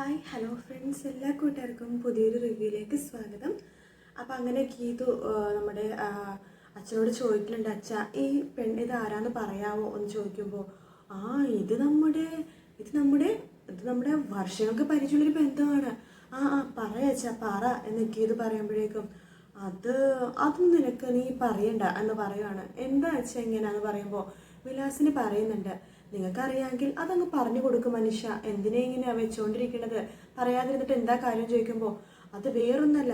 Hi hello friends, എല്ലാ കൂട്ടുകാർക്കും പുതിയൊരു റിവ്യൂയിലേക്ക് സ്വാഗതം. അപ്പം അങ്ങനെ ഗീതു നമ്മുടെ അച്ഛനോട് ചോദിക്കലുണ്ട്, അച്ഛ ഈ ഇത് ആരാന്ന് പറയാമോ എന്ന് ചോദിക്കുമ്പോൾ, ഇത് നമ്മുടെ ഇത് നമ്മുടെ ഇത് നമ്മുടെ വർഷങ്ങൾക്ക് പരിചയമുള്ളൊരു ബന്ധമാണ്. പറയച്ച പറ എന്ന് ഗീതു പറയുമ്പോഴേക്കും അതൊന്നും നിനക്ക് നീ പറയണ്ട എന്ന് പറയുവാണ്. എന്താ അച്ഛ ഇങ്ങനെയാന്ന് പറയുമ്പോൾ വിലാസിന് പറയുന്നുണ്ട്, നിങ്ങൾക്കറിയാമെങ്കിൽ അതങ്ങ് പറഞ്ഞു കൊടുക്കും മനുഷ്യ, എന്തിനെ ഇങ്ങനെ വെച്ചുകൊണ്ടിരിക്കുന്നത്, പറയാതിരുന്നിട്ട് എന്താ കാര്യം ചോദിക്കുമ്പോൾ അത് വേറൊന്നല്ല,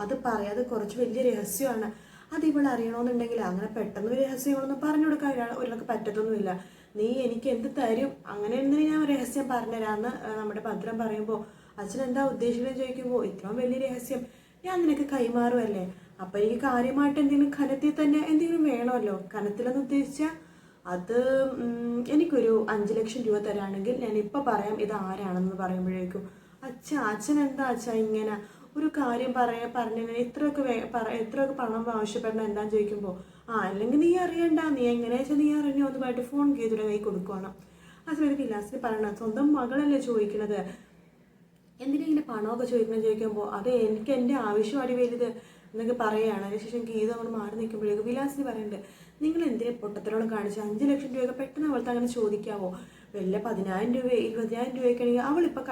അത് കുറച്ച് വലിയ രഹസ്യമാണ്, അത് ഇവിടെ അറിയണമെന്നുണ്ടെങ്കിൽ അങ്ങനെ പെട്ടെന്ന് രഹസ്യങ്ങളൊന്നും പറഞ്ഞു കൊടുക്കാൻ ഒരാൾക്ക് പറ്റത്തൊന്നുമില്ല, നീ എനിക്ക് എന്ത് തരും, അങ്ങനെ എന്തിനു ഞാൻ രഹസ്യം പറഞ്ഞുതരാമെന്ന് നമ്മുടെ ഭദ്രം പറയുമ്പോൾ അച്ഛൻ എന്താ ഉദ്ദേശിക്കുന്നത് ചോദിക്കുമ്പോൾ ഇത്രയും വലിയ രഹസ്യം ഞാൻ നിനക്ക് കൈമാറുമല്ലേ, അപ്പം എനിക്ക് കാര്യമായിട്ട് എന്തെങ്കിലും കനത്തിൽ തന്നെ എന്തെങ്കിലും വേണമല്ലോ, കനത്തിലെന്ന് ഉദ്ദേശിച്ചാൽ അത് എനിക്കൊരു 5 ലക്ഷം രൂപ തരാണെങ്കിൽ ഞാൻ ഇപ്പം പറയാം ഇത് ആരാണെന്ന് പറയുമ്പോഴേക്കും അച്ഛൻ എന്താ ഇങ്ങനെ ഒരു കാര്യം പറഞ്ഞതിന് എത്രയൊക്കെ പണം ആവശ്യപ്പെടണം എന്താന്ന് ചോദിക്കുമ്പോൾ അല്ലെങ്കിൽ നീ അറിയണ്ട, നീ എങ്ങനെയാ നീ അറിഞ്ഞോ എന്ന് പറഞ്ഞിട്ട് ഫോൺ ഗീതുടെ കൈ കൊടുക്കുവാണ്. ആ സമയത്ത് വിലാസിന് പറയണം, സ്വന്തം മകളല്ലേ ചോദിക്കണത്, എന്തിനാ ഇങ്ങനെ പണമൊക്കെ ചോദിക്കുമ്പോൾ അത് എനിക്ക് എൻ്റെ ആവശ്യമാണ് വലുത് എന്നൊക്കെ പറയുകയാണ്. അതിനുശേഷം ഗീത അങ്ങോട്ട് മാറി നിൽക്കുമ്പോഴേക്കും വിലാസിന് പറയുന്നുണ്ട്, നിങ്ങൾ എന്തിനെ പൊട്ടത്തിലോളം കാണിച്ച് 5 ലക്ഷം രൂപയൊക്കെ പെട്ടെന്ന് അവൾക്ക് അങ്ങനെ ചോദിക്കാവോ, വല്ല 10,000 രൂപ 20,000 രൂപയൊക്കെ ആണെങ്കിൽ അവളിപ്പോൾ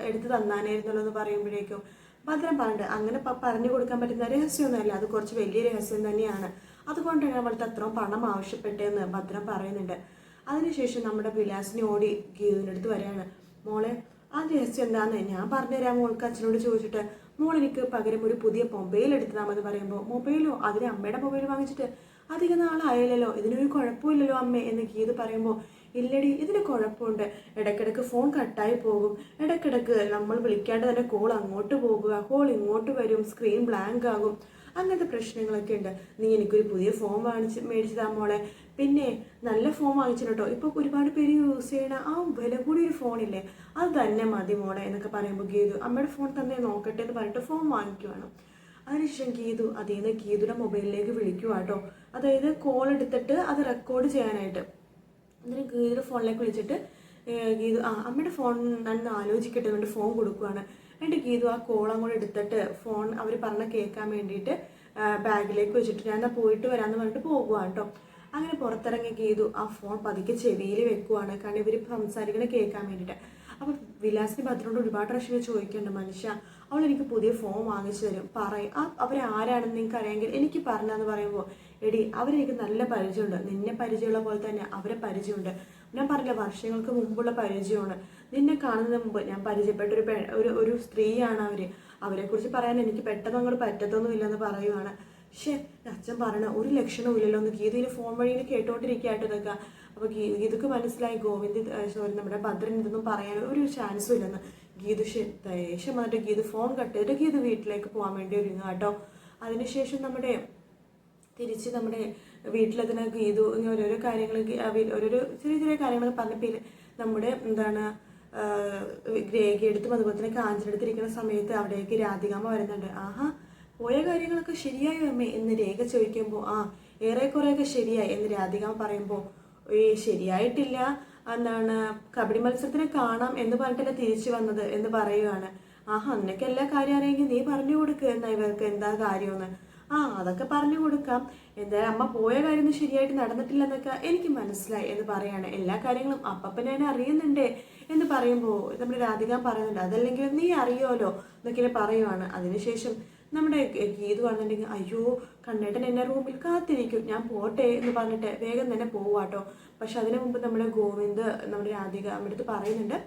എടുത്ത് തന്നാനായിരുന്നല്ലോ എന്ന് പറയുമ്പോഴേക്കും ഭദ്രം പറഞ്ഞിട്ട് അങ്ങനെ പറഞ്ഞു കൊടുക്കാൻ പറ്റുന്ന രഹസ്യമൊന്നുമല്ല, അത് കുറച്ച് വലിയ രഹസ്യം തന്നെയാണ്, അതുകൊണ്ടാണ് അവൾക്ക് അത്രയും പണം ആവശ്യപ്പെട്ടതെന്ന് ഭദ്രം പറയുന്നുണ്ട്. അതിനുശേഷം നമ്മുടെ വിലാസിനെ ഓടി ഗീതുവിൻ്റെ അടുത്ത് വരികയാണ്, മോളെ ആ രഹസ്യം എന്താണെന്ന് ഞാൻ പറഞ്ഞുതരാം മോൾക്ക് അച്ഛനോട് ചോദിച്ചിട്ട്, മോൾ എനിക്ക് പകരം ഒരു പുതിയ മൊബൈൽ എടുത്തതാമെന്ന് പറയുമ്പോൾ മൊബൈലോ, അതിന് അമ്മയുടെ മൊബൈൽ വാങ്ങിച്ചിട്ട് അധികം നാളായില്ലല്ലോ, ഇതിനൊരു കുഴപ്പമില്ലല്ലോ അമ്മേ എന്ന് ഗീത് പറയുമ്പോൾ ഇല്ലടി ഇതിന് കുഴപ്പമുണ്ട്, ഇടയ്ക്കിടയ്ക്ക് ഫോൺ കട്ടായി പോകും, ഇടയ്ക്കിടയ്ക്ക് നമ്മൾ വിളിക്കാണ്ട് തന്നെ കോൾ അങ്ങോട്ട് പോകുക, കോൾ ഇങ്ങോട്ട് വരും, സ്ക്രീൻ ബ്ലാങ്ക് ആകും, അങ്ങനത്തെ പ്രശ്നങ്ങളൊക്കെ ഉണ്ട്, നീ എനിക്കൊരു പുതിയ ഫോൺ മേടിച്ചതാ മോളെ, പിന്നെ നല്ല ഫോൺ വാങ്ങിച്ചിട്ടോ, ഇപ്പോൾ ഒരുപാട് പേര് യൂസ് ചെയ്യണ ആ വില കൂടിയൊരു ഫോണില്ലേ അത് തന്നെ മതി മോളെ എന്നൊക്കെ പറയുമ്പോൾ ഗീതു അമ്മയുടെ ഫോൺ തന്നെ നോക്കട്ടെ എന്ന് പറഞ്ഞിട്ട് ഫോൺ വാങ്ങിക്കുവാണ്. അതിനുശേഷം അതിൽ നിന്ന് ഗീതുയുടെ മൊബൈലിലേക്ക് വിളിക്കുക കേട്ടോ, അതായത് കോൾ എടുത്തിട്ട് അത് റെക്കോർഡ് ചെയ്യാനായിട്ട്. എന്നിട്ട് ഗീതുയുടെ ഫോണിലേക്ക് വിളിച്ചിട്ട് ഗീതു അമ്മയുടെ ഫോൺ നന്ന് ആലോചിക്കട്ടെ എന്നിട്ട് ഫോൺ കൊടുക്കുകയാണ്. എന്നിട്ട് ഗീതു ആ കോൾ അങ്ങോട്ട് എടുത്തിട്ട് ഫോൺ അവർ പറഞ്ഞ കേൾക്കാൻ വേണ്ടിയിട്ട് ബാഗിലേക്ക് വെച്ചിട്ട് ഞാൻ പോയിട്ട് വരാമെന്ന് പറഞ്ഞിട്ട് പോകുകയാണ് കേട്ടോ. അങ്ങനെ പുറത്തിറങ്ങിയ ഗീതു ആ ഫോൺ പതുക്കെ ചെവിയിൽ വെക്കുവാണ്, കാരണം ഇവർ സംസാരിക്കണ കേൾക്കാൻ വേണ്ടിയിട്ട്. അപ്പം വിലാസിന് ഭദ്രനോട് ഒരുപാട് പ്രാവശ്യം ചോദിക്കുന്നുണ്ട്, മനുഷ്യ അവൾ എനിക്ക് പുതിയ ഫോൺ വാങ്ങിച്ചു തരും, പറയും അവരാരാണെന്ന് നിങ്ങൾക്ക് അറിയാമെങ്കിൽ എനിക്ക് പറഞ്ഞെന്ന് പറയുമ്പോൾ എടി അവരെനിക്ക് നല്ല പരിചയമുണ്ട്, നിന്നെ പരിചയമുള്ള പോലെ തന്നെ അവരെ പരിചയമുണ്ട്, ഞാൻ പറഞ്ഞില്ല വർഷങ്ങൾക്ക് മുമ്പുള്ള പരിചയമാണ്, നിന്നെ കാണുന്നതിന് മുമ്പ് ഞാൻ പരിചയപ്പെട്ട ഒരു സ്ത്രീയാണ് അവരെക്കുറിച്ച് പറയാൻ എനിക്ക് പെട്ടെന്ന് അങ്ങോട്ട് പറ്റത്തൊന്നുമില്ലെന്ന് പറയുവാണ്. പക്ഷേ അച്ഛൻ പറഞ്ഞ ഒരു ലക്ഷണവും ഇല്ലല്ലോ എന്ന് ഗീതയിൽ ഫോൺ വഴിയിൽ കേട്ടോണ്ടിരിക്കുകയായിട്ട് ഇതൊക്കെ. അപ്പോൾ ഗീതക്ക് മനസ്സിലായി നമ്മുടെ ഭദ്രൻ ഇതൊന്നും പറയാൻ ഒരു ചാൻസും ഇല്ലെന്ന്. ഗീതു ദേഷ്യം വന്നിട്ട് ഗീതു ഫോൺ കട്ട് ചെയ്തിട്ട് ഗീതു വീട്ടിലേക്ക് പോകാൻ വേണ്ടി ഒരുങ്ങുക കേട്ടോ. അതിനുശേഷം തിരിച്ച് നമ്മുടെ വീട്ടിലെത്തുന്ന ഗീതു ഓരോരോ കാര്യങ്ങൾ ഓരോരോ ചെറിയ ചെറിയ കാര്യങ്ങളൊക്കെ പറഞ്ഞപ്പോൾ നമ്മുടെ രേഖയെടുത്തും അതുപോലെ തന്നെ കാഞ്ചിനെടുത്തിരിക്കുന്ന സമയത്ത് അവിടേക്ക് രാധികാമ്മ വരുന്നുണ്ട്. പോയ കാര്യങ്ങളൊക്കെ ശരിയായോ അമ്മേ എന്ന് രേഖ ചോദിക്കുമ്പോൾ ഏറെക്കുറെയൊക്കെ ശരിയായി എന്ന് രാധികാമ്മ പറയുമ്പോൾ ശരിയായിട്ടില്ല, കബഡി മത്സരത്തിനെ കാണാം എന്ന് പറഞ്ഞിട്ടല്ലേ തിരിച്ചു വന്നത് എന്ന് പറയുകയാണ്. അന്നൊക്കെ എല്ലാ കാര്യം അറിയെങ്കിൽ നീ പറഞ്ഞു കൊടുക്കുക എന്നാ ഇവർക്ക് എന്താ കാര്യമെന്ന്. അതൊക്കെ പറഞ്ഞു കൊടുക്കാം, എന്തായാലും അമ്മ പോയ കാര്യമൊന്നും ശരിയായിട്ട് നടന്നിട്ടില്ലെന്നൊക്കെ എനിക്ക് മനസ്സിലായി എന്ന് പറയാണ്. എല്ലാ കാര്യങ്ങളും അപ്പപ്പ ഞാൻ അറിയുന്നുണ്ടേ എന്ന് പറയുമ്പോൾ നമ്മുടെ രാധിക പറയുന്നുണ്ട്, അതല്ലെങ്കിൽ നീ അറിയുമല്ലോ എന്നൊക്കെ പറയുവാണ്. അതിനുശേഷം നമ്മുടെ ഗീതു പറഞ്ഞിട്ടുണ്ടെങ്കിൽ അയ്യോ കണ്ണേട്ടൻ എന്നെ റൂമിൽ കാത്തിരിക്കും, ഞാൻ പോട്ടെ എന്ന് പറഞ്ഞിട്ട് വേഗം തന്നെ പോവാട്ടോ. പക്ഷെ അതിനു മുമ്പ് നമ്മുടെ ഗോവിന്ദ് നമ്മുടെ രാധിക നമ്മുടെ അടുത്ത് പറയുന്നുണ്ട്,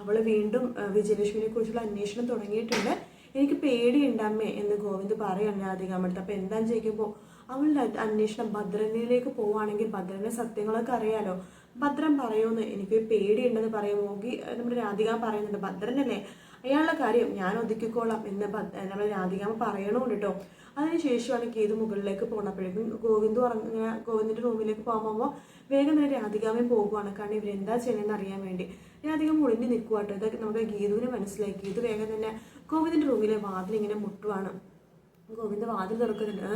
അവൾ വീണ്ടും വിജയലക്ഷ്മിനെ കുറിച്ചുള്ള അന്വേഷണം തുടങ്ങിയിട്ടുണ്ട്, എനിക്ക് പേടിയുണ്ട് അമ്മേ എന്ന് ഗോവിന്ദ് പറയാണ് രാധിക അമ്മടുത്ത്. അപ്പം എന്താണെന്ന് ചോദിക്കുമ്പോൾ അവളുടെ അന്വേഷണം ഭദ്രനിലേക്ക് പോവുകയാണെങ്കിൽ ഭദ്രന്റെ സത്യങ്ങളൊക്കെ അറിയാലോ, ഭദ്രൻ പറയുമെന്ന് എനിക്ക് പേടിയുണ്ടെന്ന് പറയുമ്പോൾ നമ്മുടെ രാധിക പറയുന്നുണ്ട്, ഭദ്രനല്ലേ അയാളുടെ കാര്യം ഞാൻ ഒതുക്കിക്കോളാം എന്ന് നമ്മുടെ രാധികാമ്മ പറയണമുണ്ട് കേട്ടോ. അതിനുശേഷമാണ് ഗീതു മുകളിലേക്ക് പോകണപ്പോഴേക്കും ഗോവിന്ദിന്റെ റൂമിലേക്ക് പോകുമ്പോൾ വേഗം തന്നെ രാധികാമ്മയും പോകുവാണ്, കാരണം ഇവരെന്താ ചെയ്യണമെന്ന് അറിയാൻ വേണ്ടി. രാധികാമ്മ ഒളിഞ്ഞു നിൽക്കുക കേട്ടോ. ഇതൊക്കെ നമ്മുടെ ഗീതുവിനെ മനസ്സിലായി. ഗീതു വേഗം തന്നെ ഗോവിന്ദിന്റെ റൂമിലെ വാതിലിങ്ങനെ മുട്ടുവാണ്. ഗോവിന്ദ് വാതിൽ തുറക്കുന്നുണ്ട്.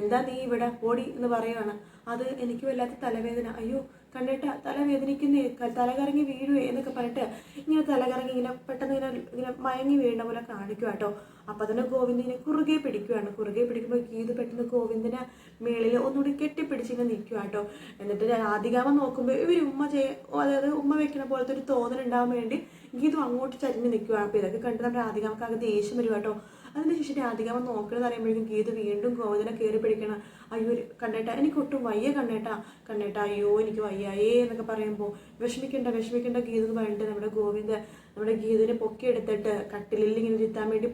എന്താ നീ ഇവിടെ ഓടി എന്ന് പറയുവാണ്. അത് എനിക്ക് വല്ലാത്ത തലവേദന, അയ്യോ കണ്ടിട്ട് തലവേദനിക്കുന്നേ, തലകറങ്ങി വീഴുവേ എന്നൊക്കെ പറഞ്ഞിട്ട് ഇങ്ങനെ തലകറങ്ങി ഇങ്ങനെ പെട്ടെന്ന് ഇങ്ങനെ മയങ്ങി വീഴുന്ന പോലെ കാണിക്കുക കേട്ടോ. അപ്പം തന്നെ ഗോവിന്ദിനെ കുറുകെ പിടിക്കുകയാണ്. കുറുകെ പിടിക്കുമ്പോൾ ഗീതു പെട്ടെന്ന് ഗോവിന്ദിനെ മേളിൽ ഒന്നുകൂടി കെട്ടിപ്പിടിച്ച് ഇങ്ങനെ നിൽക്കുക കേട്ടോ. എന്നിട്ട് രാധികാമ്മ നോക്കുമ്പോൾ ഇവർ അതായത് ഉമ്മ വെക്കുന്ന പോലത്തെ ഒരു തോന്നലുണ്ടാവാൻ വേണ്ടി ഗീതു അങ്ങോട്ട് ചരിഞ്ഞ് നിൽക്കുകയാണ്. അപ്പോൾ ഇതൊക്കെ കണ്ട് നമ്മുടെ രാധികാമ്മക്ക് ദേഷ്യം വരും കേട്ടോ. അതിനുശേഷം രാധികാമ്മ നോക്കണമെന്ന് പറയുമ്പോഴേക്കും ഗീതു വീണ്ടും ഗോവിന്ദനെ കയറി പിടിക്കണം. അയ്യോ കണ്ണേട്ടാ എനിക്കൊട്ടും വയ്യ കണ്ണേട്ടാ അയ്യോ എനിക്ക് വയ്യായേ എന്നൊക്കെ പറയുമ്പോൾ വിഷമിക്കണ്ട ഗീതു എന്ന് പറഞ്ഞിട്ട് നമ്മുടെ ഗീതുവിനെ പൊക്കിയെടുത്തിട്ട് കട്ടിലിൽ ഇങ്ങനെ ഇരുത്താൻ വേണ്ടി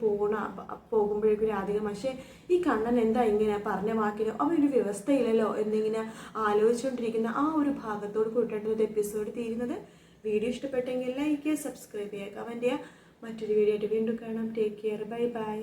പോകുമ്പോഴേക്കും രാധികാമ്മ പക്ഷേ ഈ കണ്ണൻ എന്താ ഇങ്ങനെ പറഞ്ഞ വാക്കിന് അവനൊരു വ്യവസ്ഥയില്ലല്ലോ എന്നിങ്ങനെ ആലോചിച്ചുകൊണ്ടിരിക്കുന്ന ആ ഒരു ഭാഗത്തോട് കൂട്ടിയിട്ട് എപ്പിസോഡ് തീരുന്നത്. വീഡിയോ ഇഷ്ടപ്പെട്ടെങ്കിൽ ലൈക്ക് ചെയ്യുക, സബ്സ്ക്രൈബ് ചെയ്യുക, കമൻറ്റ് ചെയ്യുക. മറ്റൊരു വീഡിയോ ആയിട്ട് വീണ്ടും കാണാം. Take care, bye bye.